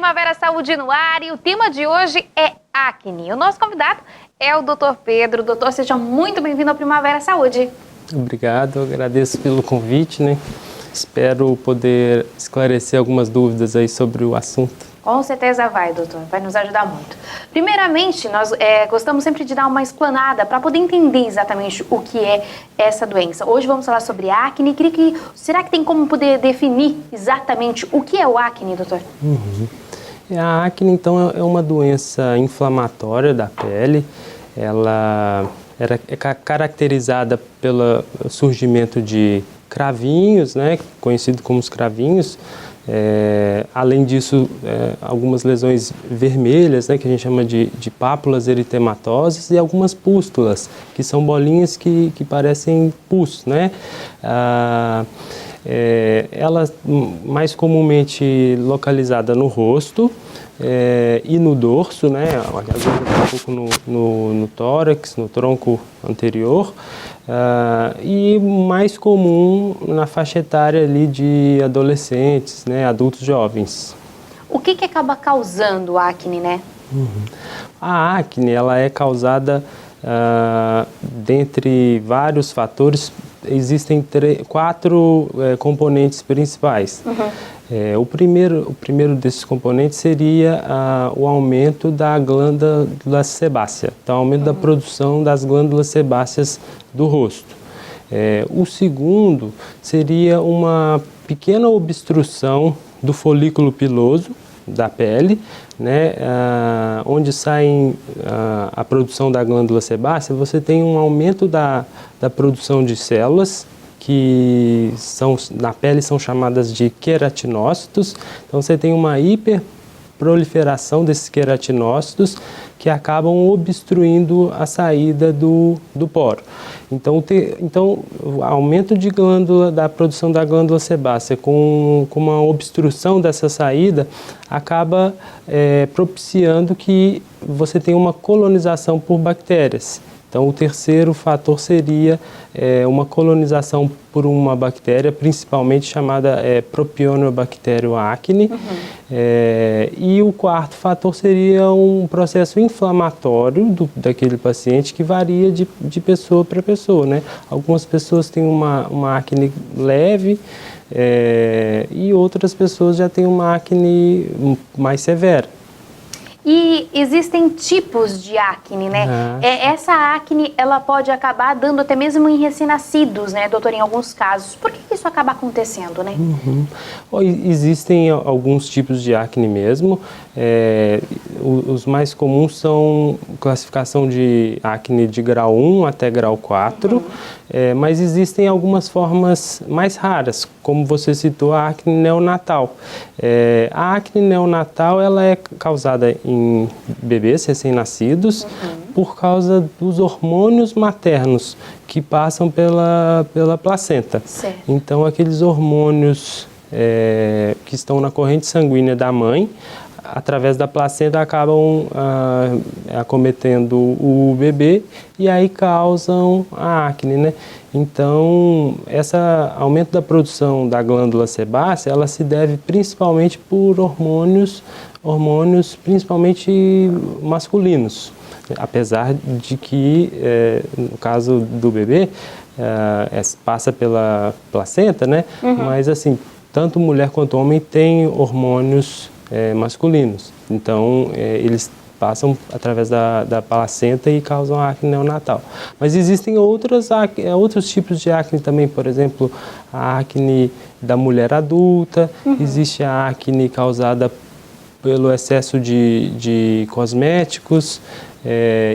Primavera Saúde no ar e o tema de hoje é acne. O nosso convidado é o Dr. Pedro. Doutor, seja muito bem-vindo ao Primavera Saúde. Obrigado, agradeço pelo convite, né? Espero poder esclarecer algumas dúvidas aí sobre o assunto. Com certeza vai, doutor, vai nos ajudar muito. Primeiramente, nós gostamos sempre de dar uma explanada para poder entender exatamente o que é essa doença. Hoje vamos falar sobre acne. Será que tem como poder definir exatamente o que é o acne, doutor? A acne, então, é uma doença inflamatória da pele. Ela é caracterizada pelo surgimento de cravinhos, né, conhecido como os cravinhos. Além disso, algumas lesões vermelhas, né, que a gente chama de pápulas eritematosas, e algumas pústulas, que são bolinhas que parecem pus, né? Ela mais comumente localizada no rosto e no dorso, né? Às vezes um pouco no tórax, no tronco anterior. E mais comum na faixa etária ali de adolescentes, né, adultos jovens. O que acaba causando acne, né? A acne, ela é causada dentre vários fatores. Existem quatro componentes principais. O primeiro desses componentes seria o aumento da glândula sebácea, então aumento da produção das glândulas sebáceas do rosto. O segundo seria uma pequena obstrução do folículo piloso da pele, né, onde sai a produção da glândula sebácea. Você tem um aumento da produção de células que na pele são chamadas de queratinócitos. Então você tem uma hiperproliferação desses queratinócitos que acabam obstruindo a saída do poro. Então o aumento da produção da glândula sebácea com uma obstrução dessa saída acaba propiciando que você tenha uma colonização por bactérias. Então, o terceiro fator seria uma colonização por uma bactéria, principalmente chamada Propionibacterium acne. E o quarto fator seria um processo inflamatório daquele paciente que varia de pessoa para pessoa, né? Algumas pessoas têm uma acne leve e outras pessoas já têm uma acne mais severa. E existem tipos de acne, né? Essa acne, ela pode acabar dando até mesmo em recém-nascidos, né, doutor, em alguns casos. Por que isso acaba acontecendo, né? Existem alguns tipos de acne mesmo. Os mais comuns são classificação de acne de grau 1 até grau 4. Mas existem algumas formas mais raras, como você citou, a acne neonatal. A acne neonatal, ela é causada em bebês recém-nascidos por causa dos hormônios maternos que passam pela placenta. Certo. Então, aqueles hormônios que estão na corrente sanguínea da mãe, através da placenta, acabam acometendo o bebê e aí causam a acne, né? Então, esse aumento da produção da glândula sebácea, ela se deve principalmente por hormônios principalmente masculinos. Apesar de que, no caso do bebê, passa pela placenta, né? Mas, assim, tanto mulher quanto homem têm hormônios masculinos. Então, eles passam através da placenta e causam a acne neonatal. Mas existem outros tipos de acne também, por exemplo, a acne da mulher adulta, existe a acne causada pelo excesso de cosméticos,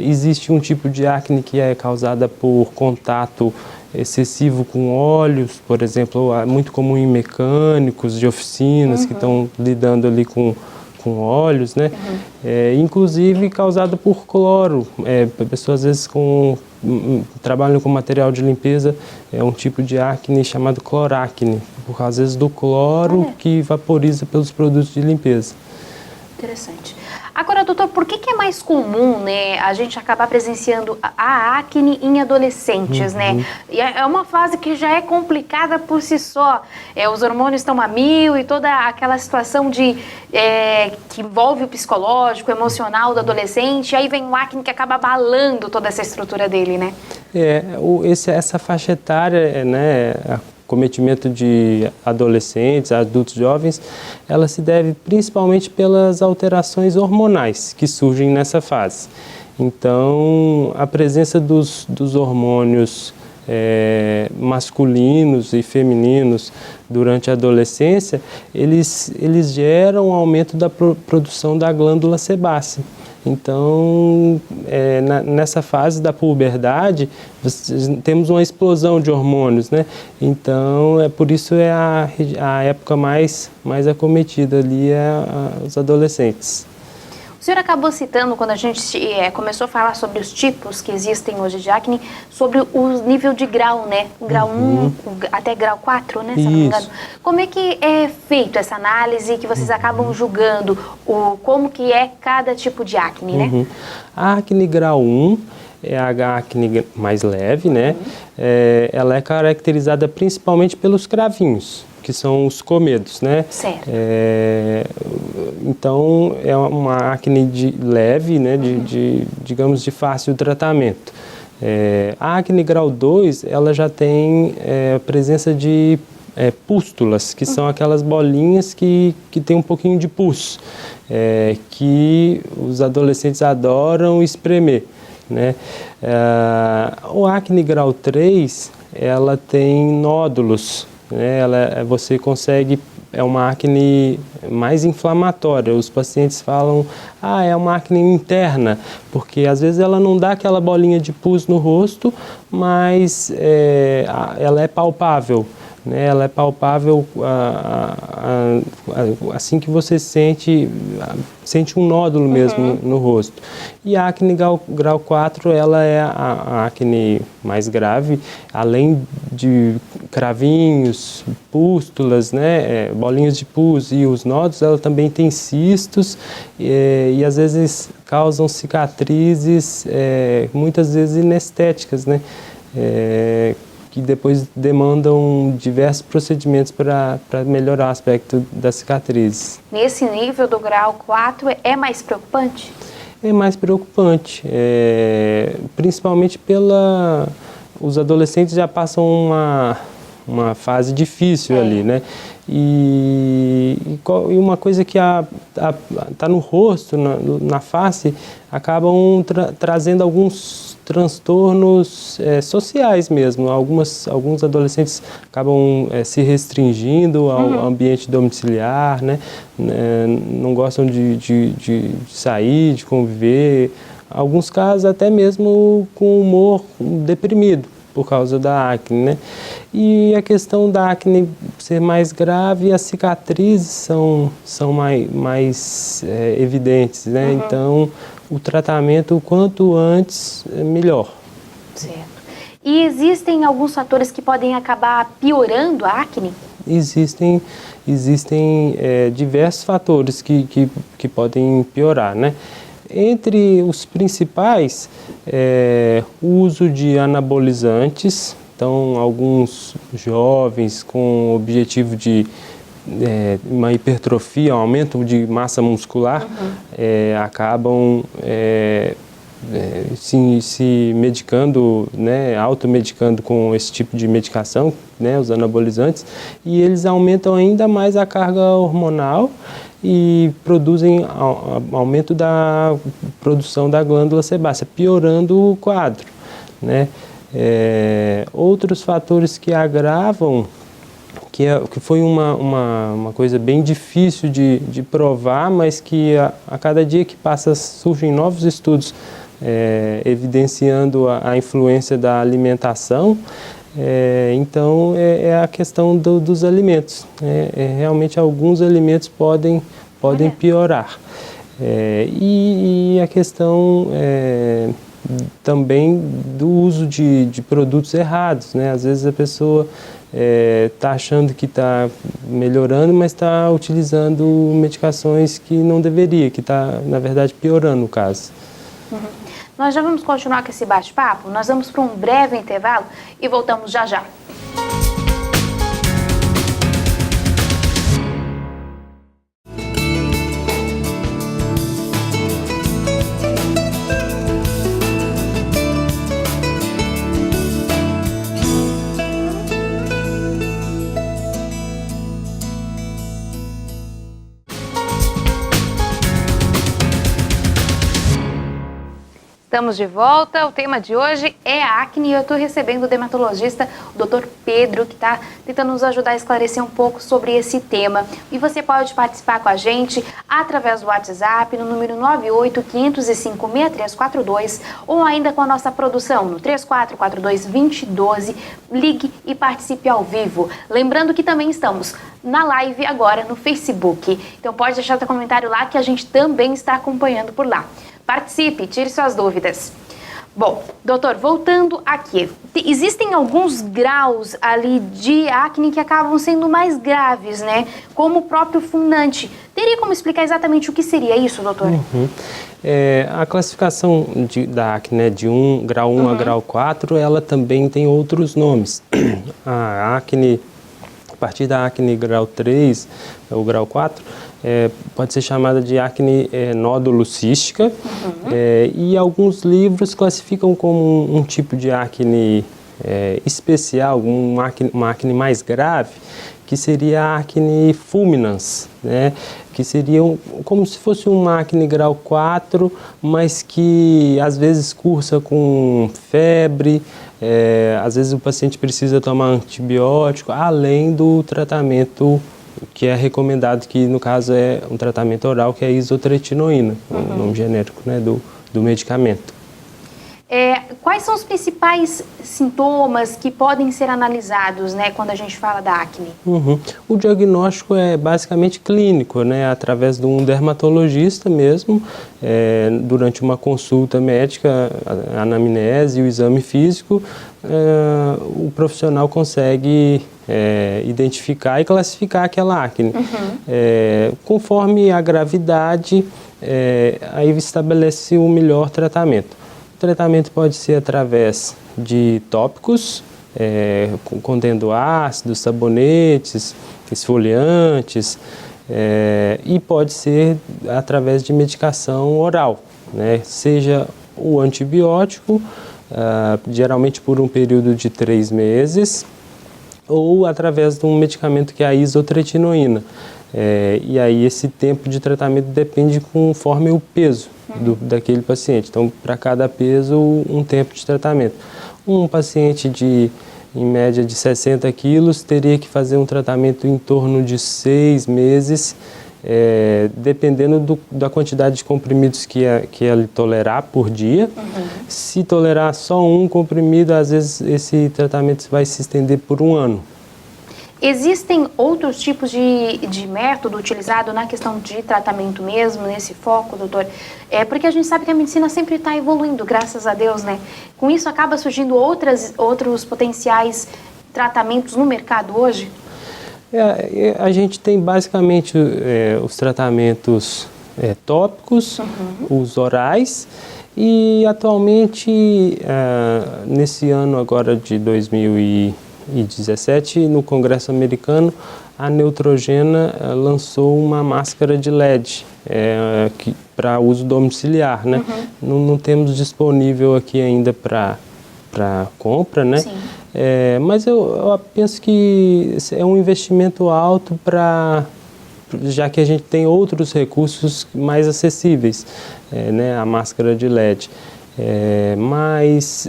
existe um tipo de acne que é causada por contato excessivo com óleos, por exemplo, é muito comum em mecânicos de oficinas que estão lidando ali com óleos, né? Inclusive causada por cloro. Pessoas às vezes trabalham com material de limpeza, é um tipo de acne chamado cloracne, por causa às vezes do cloro que vaporiza pelos produtos de limpeza. Interessante. Agora, doutor, por que é mais comum, né, a gente acabar presenciando a acne em adolescentes, né? E é uma fase que já é complicada por si só. Os hormônios estão a mil e toda aquela situação que envolve o psicológico, o emocional do adolescente, e aí vem o acne que acaba abalando toda essa estrutura dele, né? Essa faixa etária, né, cometimento de adolescentes, adultos jovens, ela se deve principalmente pelas alterações hormonais que surgem nessa fase. Então, a presença dos hormônios masculinos e femininos durante a adolescência, eles geram um aumento da produção da glândula sebácea. Então, nessa fase da puberdade, temos uma explosão de hormônios, né? Então, por isso a época mais acometida ali os adolescentes. O senhor acabou citando, quando a gente começou a falar sobre os tipos que existem hoje de acne, sobre o nível de grau, né? O grau 1 até grau 4, né? Se eu não me engano. Como é que é feito essa análise que vocês acabam julgando como que é cada tipo de acne, né? A acne grau 1 é a acne mais leve, né? Ela é caracterizada principalmente pelos cravinhos, que são os comedos, né? Certo. Então, é uma acne leve, né? Digamos, de fácil tratamento. A acne grau 2, ela já tem presença de pústulas, que são aquelas bolinhas que tem um pouquinho de pus, que os adolescentes adoram espremer, né? O acne grau 3, ela tem nódulos, né? Você consegue, é uma acne mais inflamatória. Os pacientes falam, é uma acne interna, porque às vezes ela não dá aquela bolinha de pus no rosto, mas ela é palpável. Né? Ela é palpável assim que você sente um nódulo mesmo no rosto. E a acne grau 4, ela é a acne mais grave, além de cravinhos, pústulas, né? Bolinhas de pus e os nódulos, ela também tem cistos e às vezes causam cicatrizes, muitas vezes inestéticas, né? Que depois demandam diversos procedimentos para melhorar o aspecto das cicatrizes. Nesse nível do grau 4 é mais preocupante? É mais preocupante, principalmente os adolescentes já passam uma fase difícil ali, né? E uma coisa que está no rosto, na face, acabam trazendo alguns transtornos sociais mesmo. Alguns adolescentes acabam se restringindo ao ambiente domiciliar, né? Não gostam de sair, de conviver. Alguns casos até mesmo com humor deprimido por causa da acne, né? E a questão da acne ser mais grave, as cicatrizes são mais evidentes, né? Então, o tratamento, quanto antes, melhor. Certo. E existem alguns fatores que podem acabar piorando a acne? Existem diversos fatores que podem piorar, né? Entre os principais, o uso de anabolizantes. Então, alguns jovens com o objetivo de uma hipertrofia, um aumento de massa muscular, acabam se medicando, né, automedicando com esse tipo de medicação, né, os anabolizantes, e eles aumentam ainda mais a carga hormonal e produzem aumento da produção da glândula sebácea, piorando o quadro, né? Outros fatores que agravam, que foi uma coisa bem difícil de provar, mas que a cada dia que passa surgem novos estudos evidenciando a influência da alimentação. Então, é a questão dos alimentos. Realmente, alguns alimentos podem piorar. E a questão também do uso de produtos errados, né? Às vezes a pessoa está achando que está melhorando, mas está utilizando medicações que não deveria, que está, na verdade, piorando o caso. Nós já vamos continuar com esse bate-papo, nós vamos para um breve intervalo e voltamos já já. Estamos de volta, o tema de hoje é a acne e eu estou recebendo o dermatologista, o Dr. Pedro, que está tentando nos ajudar a esclarecer um pouco sobre esse tema. E você pode participar com a gente através do WhatsApp no número 98-505-6342 ou ainda com a nossa produção no 3442-2012. Ligue e participe ao vivo. Lembrando que também estamos na live agora no Facebook. Então pode deixar seu comentário lá que a gente também está acompanhando por lá. Participe, tire suas dúvidas. Bom, doutor, voltando aqui, existem alguns graus ali de acne que acabam sendo mais graves, né? Como o próprio fulminante. Teria como explicar exatamente o que seria isso, doutor? A classificação da acne, né, de grau 1 a grau 4, ela também tem outros nomes. A acne, a partir da acne grau 3, o grau 4, pode ser chamada de acne nódulo cística, e alguns livros classificam como um tipo de acne especial, uma acne mais grave, que seria a acne fulminans, né? Que seria como se fosse uma acne grau 4, mas que às vezes cursa com febre, às vezes o paciente precisa tomar antibiótico, além do tratamento que é recomendado, que no caso é um tratamento oral, que é a isotretinoína, o nome genérico, né, do medicamento. Quais são os principais sintomas que podem ser analisados, né, quando a gente fala da acne? O diagnóstico é basicamente clínico, né, através de um dermatologista mesmo, durante uma consulta médica, a anamnese e o exame físico, o profissional consegue identificar e classificar aquela acne. Conforme a gravidade, aí estabelece o melhor tratamento. O tratamento pode ser através de tópicos, contendo ácidos, sabonetes, esfoliantes, e pode ser através de medicação oral, né? Seja o antibiótico, geralmente por um período de 3 meses, ou através de um medicamento que é a isotretinoína. E aí esse tempo de tratamento depende conforme o peso daquele paciente. Então, para cada peso, um tempo de tratamento. Um paciente em média de 60 quilos teria que fazer um tratamento em torno de 6 meses, dependendo da quantidade de comprimidos que ele tolerar por dia. Se tolerar só um comprimido, às vezes esse tratamento vai se estender por 1 ano. Existem outros tipos de método utilizado na questão de tratamento mesmo, nesse foco, doutor? Porque a gente sabe que a medicina sempre está evoluindo, graças a Deus, né? Com isso acaba surgindo outros potenciais tratamentos no mercado hoje? A gente tem basicamente os tratamentos tópicos, os orais, e atualmente, nesse ano agora de 2017, no Congresso Americano, a Neutrogena lançou uma máscara de LED para uso domiciliar, né? Não temos disponível aqui ainda para compra, né? Sim. Mas eu penso que é um investimento alto já que a gente tem outros recursos mais acessíveis, né? A máscara de LED. Mas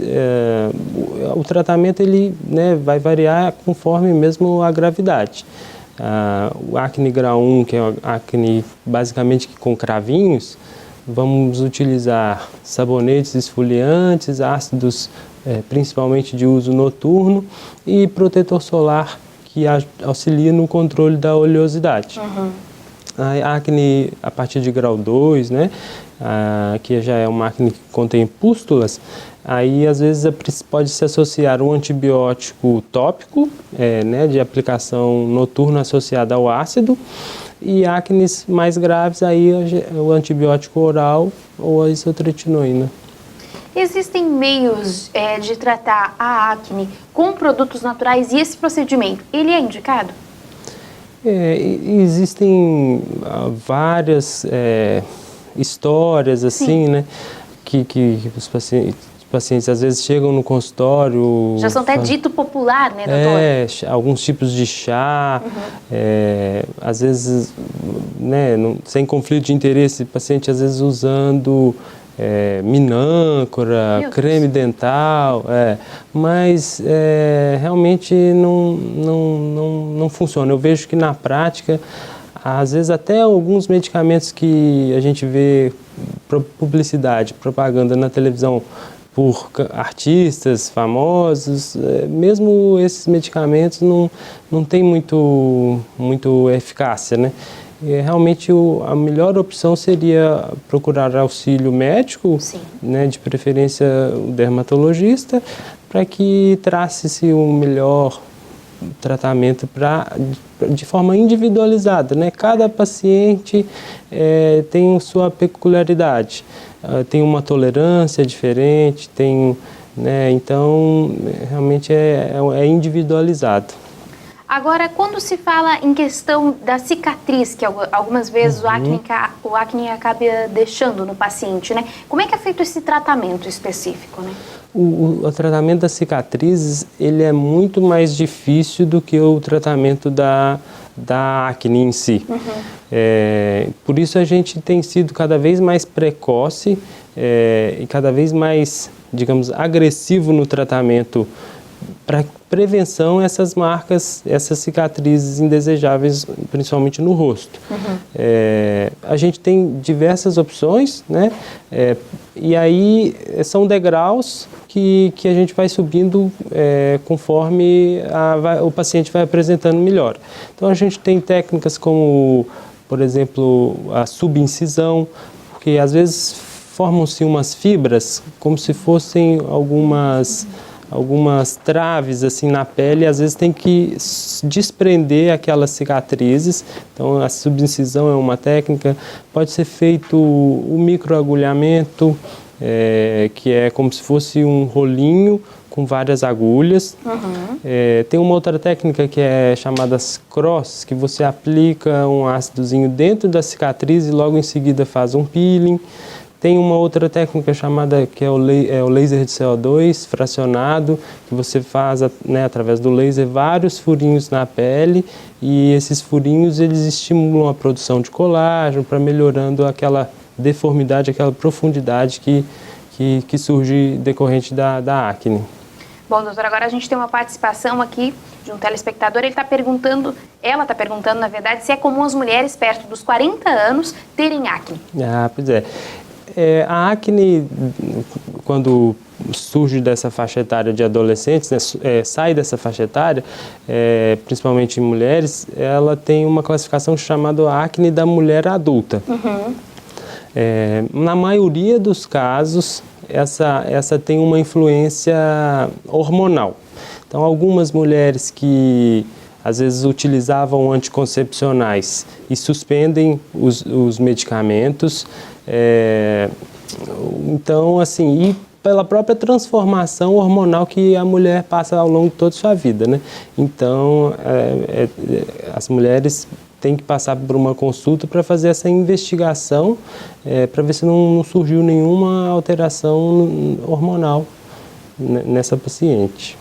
o tratamento né, vai variar conforme mesmo a gravidade. O acne grau 1, que é o acne basicamente com cravinhos, vamos utilizar sabonetes esfoliantes, ácidos principalmente de uso noturno, e protetor solar, que auxilia no controle da oleosidade. A acne a partir de grau 2, né, que já é uma acne que contém pústulas, Aí, às vezes, pode se associar um antibiótico tópico, né, de aplicação noturna associada ao ácido, e acnes mais graves, aí o antibiótico oral ou a isotretinoína. Existem meios de tratar a acne com produtos naturais e esse procedimento, ele é indicado? Existem várias histórias assim, né, que os pacientes às vezes chegam no consultório... Já são até dito popular, né, doutor? Alguns tipos de chá, às vezes, né, sem conflito de interesse, paciente às vezes usando minâncora, creme dental, mas realmente não funciona. Eu vejo que na prática, às vezes até alguns medicamentos que a gente vê publicidade, propaganda na televisão por artistas famosos, mesmo esses medicamentos não tem muito eficácia, né? Realmente a melhor opção seria procurar auxílio médico, né, de preferência o dermatologista, para que trace-se o melhor tratamento de forma individualizada, né? Cada paciente tem sua peculiaridade, tem uma tolerância diferente, né? Então realmente é individualizado. Agora, quando se fala em questão da cicatriz, que algumas vezes o acne acaba deixando no paciente, né? Como é que é feito esse tratamento específico, né? O tratamento das cicatrizes, ele é muito mais difícil do que o tratamento da acne em si. Por isso a gente tem sido cada vez mais precoce e cada vez mais, digamos, agressivo no tratamento para prevenção essas marcas, essas cicatrizes indesejáveis, principalmente no rosto. A gente tem diversas opções, né? E aí são degraus que a gente vai subindo conforme o paciente vai apresentando melhor. Então a gente tem técnicas como, por exemplo, a subincisão, porque às vezes formam-se umas fibras como se fossem algumas traves assim na pele, e às vezes tem que desprender aquelas cicatrizes. Então a subincisão é uma técnica. Pode ser feito o microagulhamento, que é como se fosse um rolinho com várias agulhas. Tem uma outra técnica que é chamada cross, que você aplica um ácidozinho dentro da cicatriz e logo em seguida faz um peeling. Tem uma outra técnica chamada que é o laser de CO2 fracionado, que você faz, né, através do laser vários furinhos na pele, e esses furinhos eles estimulam a produção de colágeno para melhorando aquela deformidade, aquela profundidade que surge decorrente da acne. Bom, doutor, agora a gente tem uma participação aqui de um telespectador. Ela está perguntando, na verdade, se é comum as mulheres perto dos 40 anos terem acne. Pois é. A acne, quando surge dessa faixa etária de adolescentes, né, sai dessa faixa etária, principalmente em mulheres, ela tem uma classificação chamada acne da mulher adulta. Na maioria dos casos, essa tem uma influência hormonal. Então, algumas mulheres que às vezes utilizavam anticoncepcionais e suspendem os medicamentos. Então, assim, e pela própria transformação hormonal que a mulher passa ao longo de toda a sua vida, né? Então, as mulheres têm que passar por uma consulta para fazer essa investigação, para ver se não surgiu nenhuma alteração hormonal nessa paciente.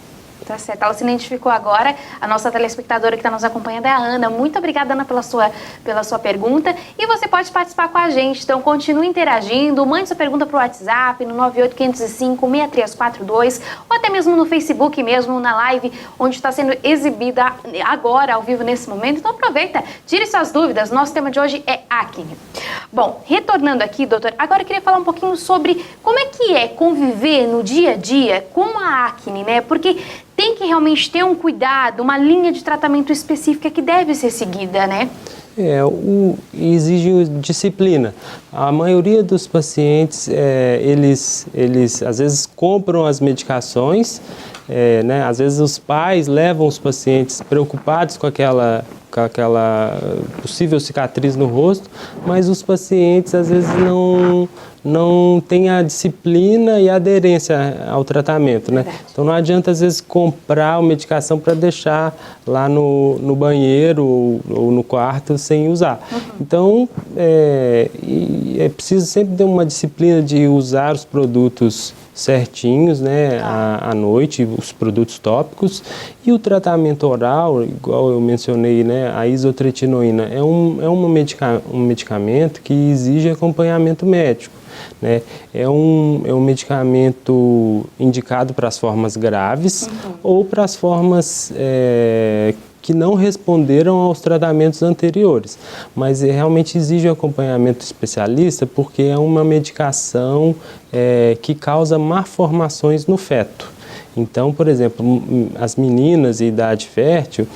Tá certo, ela se identificou agora. A nossa telespectadora que está nos acompanhando é a Ana. Muito obrigada, Ana, pela sua pergunta. E você pode participar com a gente, então continue interagindo, mande sua pergunta para o WhatsApp no 985056342 ou até mesmo no Facebook mesmo, na live, onde está sendo exibida agora, ao vivo, nesse momento. Então aproveita, tire suas dúvidas. Nosso tema de hoje é acne. Bom, retornando aqui, doutor, agora eu queria falar um pouquinho sobre como é que é conviver no dia a dia com a acne, né? Porque tem que realmente ter um cuidado, uma linha de tratamento específica que deve ser seguida, né? Exige disciplina. A maioria dos pacientes, eles às vezes compram as medicações, né? Às vezes os pais levam os pacientes preocupados com aquela possível cicatriz no rosto, mas os pacientes às vezes não têm a disciplina e a aderência ao tratamento, né? Então não adianta às vezes comprar a medicação para deixar lá no banheiro ou no quarto sem usar. Então é preciso sempre ter uma disciplina de usar os produtos certinhos, né, à noite, os produtos tópicos, e o tratamento oral, igual eu mencionei, né, a isotretinoína é um medicamento que exige acompanhamento médico, né? É um medicamento indicado para as formas graves ou para as formas que não responderam aos tratamentos anteriores, mas realmente exige um acompanhamento especialista porque é uma medicação que causa malformações no feto. Então, por exemplo, as meninas em idade fértil,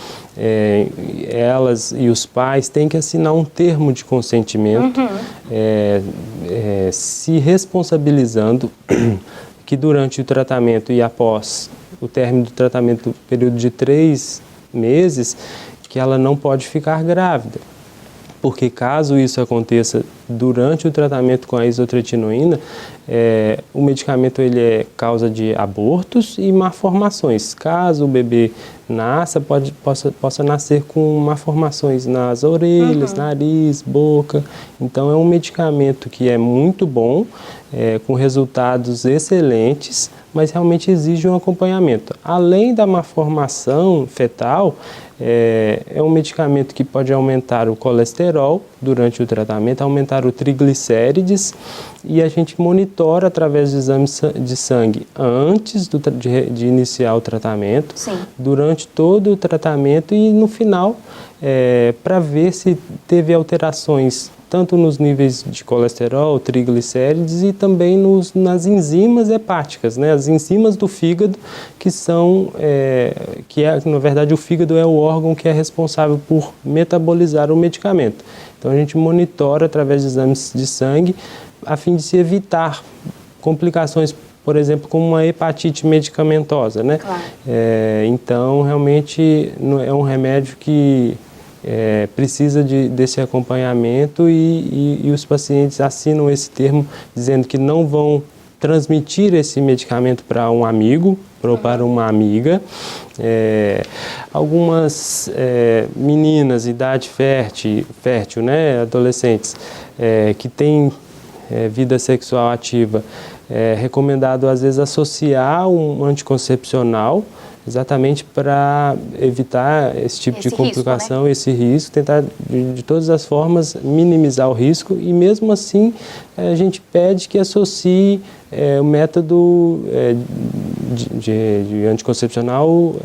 elas e os pais têm que assinar um termo de consentimento, se responsabilizando que durante o tratamento e após o término do tratamento, período de 3 meses, que ela não pode ficar grávida. Porque caso isso aconteça durante o tratamento com a isotretinoína, o medicamento ele é causa de abortos e malformações. Caso o bebê nasça, possa nascer com malformações nas orelhas, nariz, boca. Então é um medicamento que é muito bom, com resultados excelentes, mas realmente exige um acompanhamento. Além da malformação fetal, é um medicamento que pode aumentar o colesterol durante o tratamento, aumentar o triglicérides, e a gente monitora através de exames de sangue antes de iniciar o tratamento, durante todo o tratamento e no final, para ver se teve alterações tanto nos níveis de colesterol, triglicérides e também nas enzimas hepáticas, né? As enzimas do fígado que na verdade o fígado é o órgão que é responsável por metabolizar o medicamento. Então a gente monitora através de exames de sangue a fim de se evitar complicações, por exemplo, como uma hepatite medicamentosa, né? Claro. Então realmente é um remédio que precisa desse acompanhamento e os pacientes assinam esse termo dizendo que não vão transmitir esse medicamento para um amigo ou para uma amiga. Algumas meninas de idade fértil, né, adolescentes, que têm vida sexual ativa, é recomendado às vezes associar um anticoncepcional, exatamente para evitar esse tipo de complicação, risco, né? Esse risco, tentar de todas as formas minimizar o risco, e mesmo assim a gente pede que associe o método de anticoncepcional,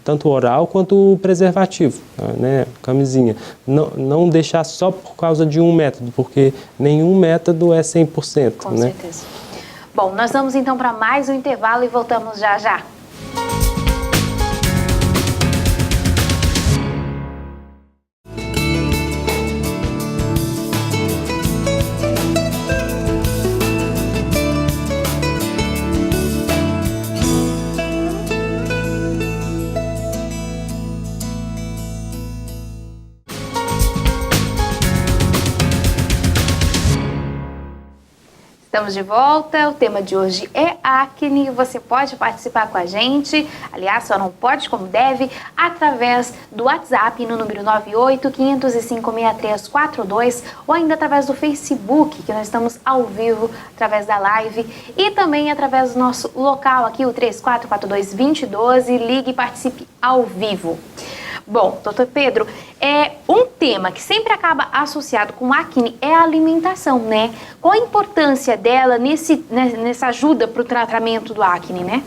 tanto oral quanto o preservativo, né, camisinha. Não deixar só por causa de um método, porque nenhum método é 100%. Com certeza. Bom, nós vamos então para mais um intervalo e voltamos já já. Estamos de volta, o tema de hoje é acne, você pode participar com a gente, aliás, só não pode como deve, através do WhatsApp no número 98-505-6342 ou ainda através do Facebook, que nós estamos ao vivo através da live, e também através do nosso local aqui, o 3442-2012, ligue e participe ao vivo. Bom, doutor Pedro, um tema que sempre acaba associado com acne é a alimentação, né? Qual a importância dela nessa ajuda para o tratamento do acne, né?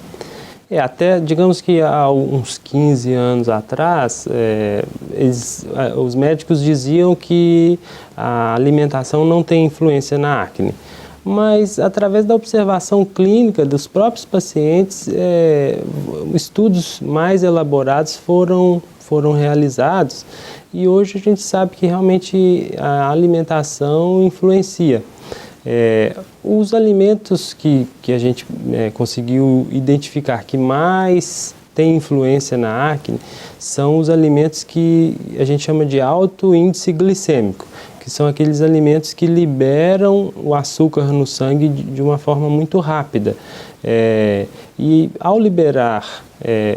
Até, digamos que há uns 15 anos atrás, os médicos diziam que a alimentação não tem influência na acne. Mas, através da observação clínica dos próprios pacientes, estudos mais elaborados foram foram realizados e hoje a gente sabe que realmente a alimentação influencia. Os alimentos que a gente conseguiu identificar que mais tem influência na acne são os alimentos que a gente chama de alto índice glicêmico, que são aqueles alimentos que liberam o açúcar no sangue de uma forma muito rápida. E ao liberar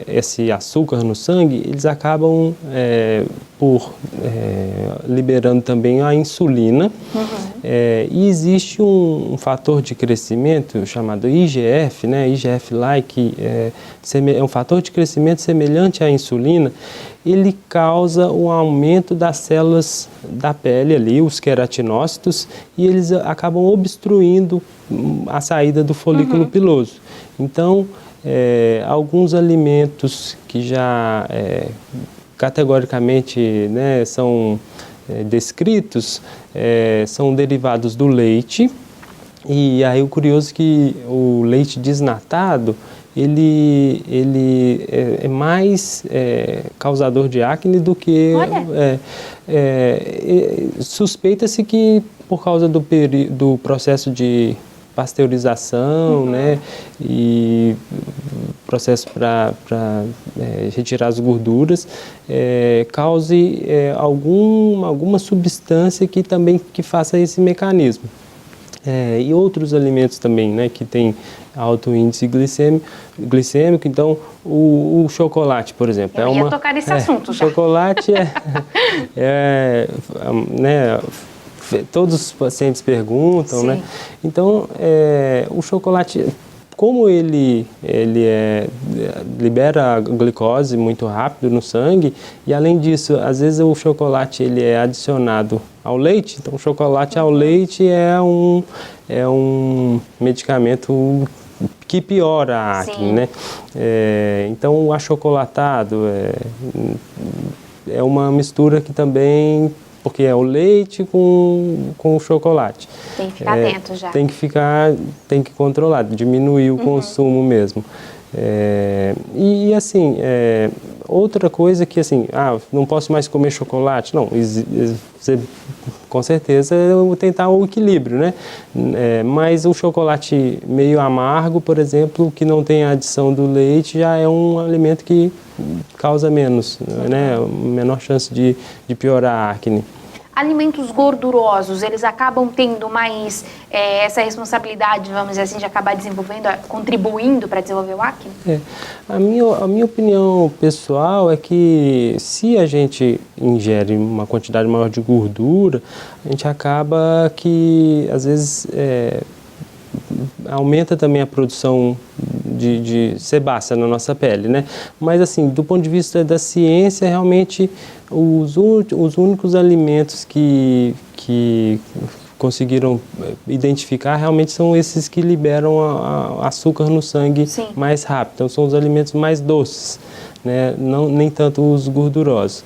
esse açúcar no sangue, eles acabam liberando também a insulina. E existe um fator de crescimento chamado IGF, né? IGF-like, é um fator de crescimento semelhante à insulina. Ele causa o aumento das células da pele ali, os queratinócitos, e eles acabam obstruindo a saída do folículo piloso. Então, alguns alimentos que já categoricamente, né, são descritos, são derivados do leite. E aí o curioso é que o leite desnatado, ele é mais causador de acne do que... suspeita-se que por causa do processo de pasteurização, né, e processo para retirar as gorduras, cause alguma substância que também faça esse mecanismo. E outros alimentos também, né, que tem alto índice glicêmico. Então, o chocolate, por exemplo. Eu ia tocar nesse assunto já. Chocolate né, todos os pacientes perguntam, né? Então, o chocolate, como ele libera a glicose muito rápido no sangue, e além disso, às vezes o chocolate ele é adicionado ao leite. Então, o chocolate ao leite é um medicamento que piora a acne, né? Então, o achocolatado é uma mistura que também, porque é o leite com o chocolate. Tem que ficar atento já. Tem que controlar, diminuir o consumo mesmo. E assim, outra coisa que assim, não posso mais comer chocolate. Não, você, com certeza eu vou tentar o equilíbrio, né? Mas o chocolate meio amargo, por exemplo, que não tem a adição do leite, já é um alimento que causa menos, né? Menor chance de piorar a acne. Alimentos gordurosos, eles acabam tendo mais essa responsabilidade, vamos dizer assim, de acabar desenvolvendo, contribuindo para desenvolver o acne? A minha opinião pessoal é que se a gente ingere uma quantidade maior de gordura, a gente acaba que, às vezes, aumenta também a produção de sebácea na nossa pele, né? Mas assim, do ponto de vista da ciência, realmente os únicos alimentos que conseguiram identificar realmente são esses que liberam açúcar no sangue mais rápido. Então são os alimentos mais doces, né? Nem tanto os gordurosos.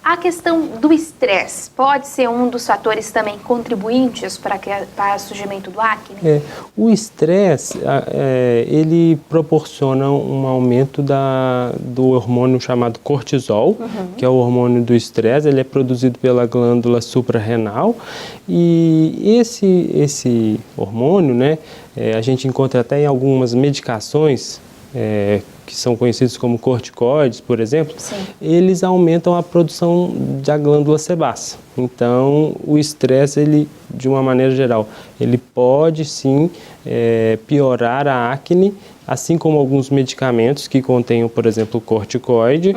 A questão do estresse pode ser um dos fatores também contribuintes para o surgimento do acne? O estresse, ele proporciona um aumento do hormônio chamado cortisol, que é o hormônio do estresse. Ele é produzido pela glândula suprarrenal, e esse hormônio, né, a gente encontra até em algumas medicações, que são conhecidos como corticoides, por exemplo, eles aumentam a produção da glândula sebácea. Então, o estresse, ele, de uma maneira geral, ele pode sim piorar a acne, assim como alguns medicamentos que contenham, por exemplo, corticoide,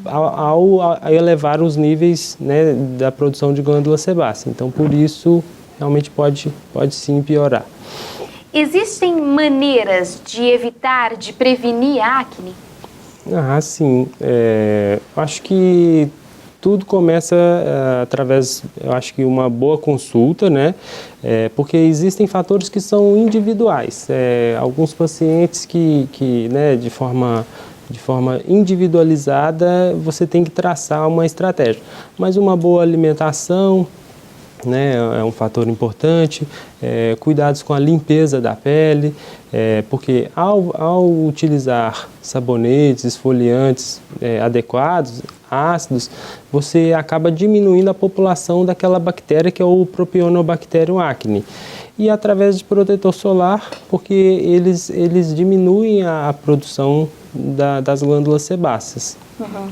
ao elevar os níveis, né, da produção de glândula sebácea. Então, por isso, realmente pode sim piorar. Existem maneiras de evitar, de prevenir a acne? Sim. Acho que tudo começa através, eu acho que uma boa consulta, né? Porque existem fatores que são individuais. Alguns pacientes que né, de forma individualizada, você tem que traçar uma estratégia. Mas uma boa alimentação, né, é um fator importante, cuidados com a limpeza da pele, porque ao utilizar sabonetes, esfoliantes adequados, ácidos, você acaba diminuindo a população daquela bactéria que é o Propionibacterium acne. E através de protetor solar, porque eles diminuem a produção das glândulas sebáceas. Uhum.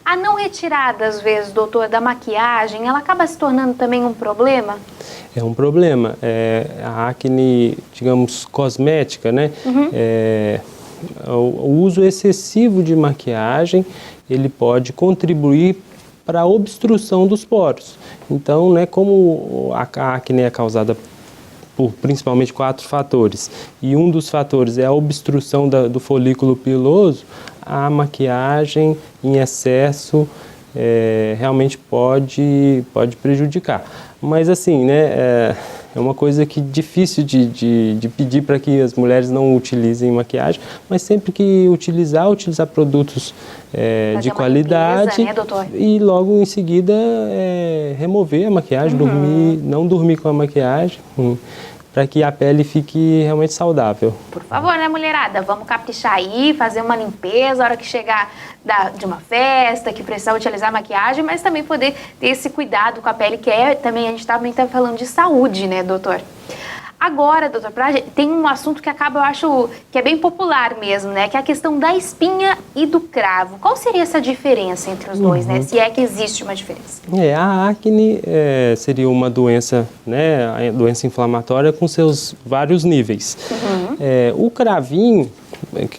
A não retirada, às vezes, doutor, da maquiagem, ela acaba se tornando também um problema? É um problema. A acne, digamos, cosmética, né? Uhum. O uso excessivo de maquiagem, ele pode contribuir para a obstrução dos poros. Então, né, como a acne é causada por principalmente 4 fatores, e um dos fatores é a obstrução do folículo piloso, a maquiagem em excesso realmente pode prejudicar. Mas assim, né, é uma coisa que difícil de pedir para que as mulheres não utilizem maquiagem, mas sempre que utilizar produtos de qualidade, limpeza, né, doutor? E logo em seguida remover a maquiagem, não dormir com a maquiagem, para que a pele fique realmente saudável. Por favor, né, mulherada? Vamos caprichar aí, fazer uma limpeza, a hora que chegar de uma festa, que precisar utilizar maquiagem, mas também poder ter esse cuidado com a pele, que também a gente também tá falando de saúde, né, doutor? Agora, doutor, tem um assunto que eu acho que é bem popular mesmo, né? Que é a questão da espinha e do cravo. Qual seria essa diferença entre os dois, né? Se é que existe uma diferença. A acne seria uma doença, né? A doença inflamatória com seus vários níveis. O cravinho,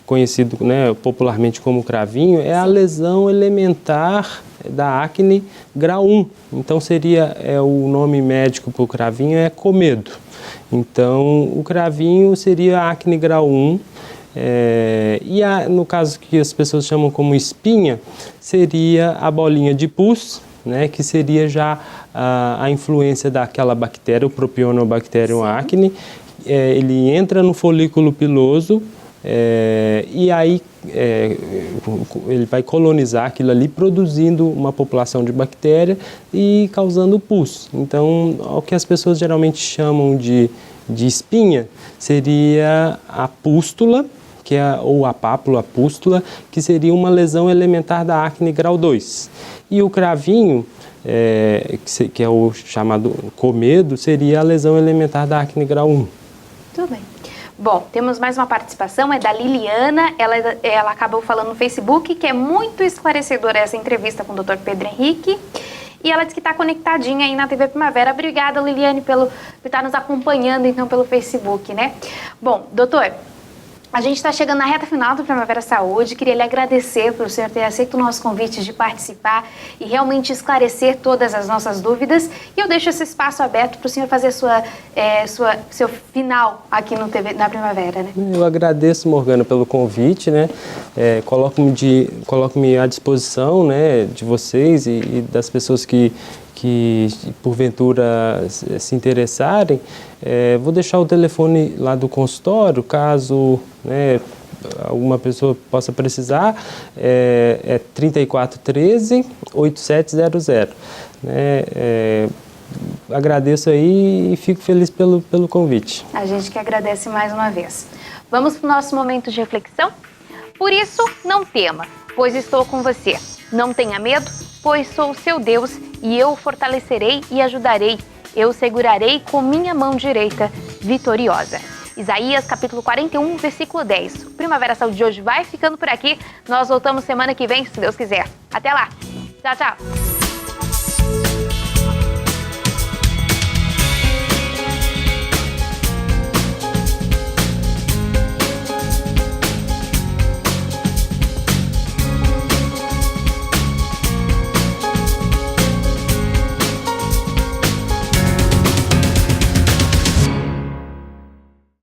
conhecido, né, popularmente como cravinho, é a lesão elementar da acne grau 1. Então seria o nome médico para o cravinho é comedo. Então, o cravinho seria a acne grau 1, no caso que as pessoas chamam como espinha, seria a bolinha de pus, né, que seria já a influência daquela bactéria, o Propionibacterium acne. Ele entra no folículo piloso, e aí ele vai colonizar aquilo ali, produzindo uma população de bactéria e causando pus. Então, o que as pessoas geralmente chamam de espinha seria a pústula, ou a pápula pústula, que seria uma lesão elementar da acne grau 2. E o cravinho, que é o chamado comedo, seria a lesão elementar da acne grau 1. Tudo bem. Bom, temos mais uma participação, é da Liliana, ela acabou falando no Facebook, que é muito esclarecedora essa entrevista com o Dr. Pedro Henrique, e ela disse que está conectadinha aí na TV Primavera. Obrigada, Liliane, por estar nos acompanhando, então, pelo Facebook, né? Bom, doutor, a gente está chegando na reta final do Primavera Saúde. Queria lhe agradecer por o senhor ter aceito o nosso convite de participar e realmente esclarecer todas as nossas dúvidas. E eu deixo esse espaço aberto para o senhor fazer seu final aqui no na Primavera, né? Eu agradeço, Morgana, pelo convite, né? Coloco-me à disposição, né, de vocês e das pessoas que porventura se interessarem. Vou deixar o telefone lá do consultório, caso, né, alguma pessoa possa precisar, 3413-8700. Né? Agradeço aí e fico feliz pelo convite. A gente que agradece mais uma vez. Vamos para o nosso momento de reflexão? Por isso, não tema, pois estou com você. Não tenha medo, pois sou o seu Deus e eu o fortalecerei e ajudarei. Eu o segurarei com minha mão direita, vitoriosa. Isaías, capítulo 41, versículo 10. O Primavera Saúde de hoje vai ficando por aqui. Nós voltamos semana que vem, se Deus quiser. Até lá. Tchau, tchau.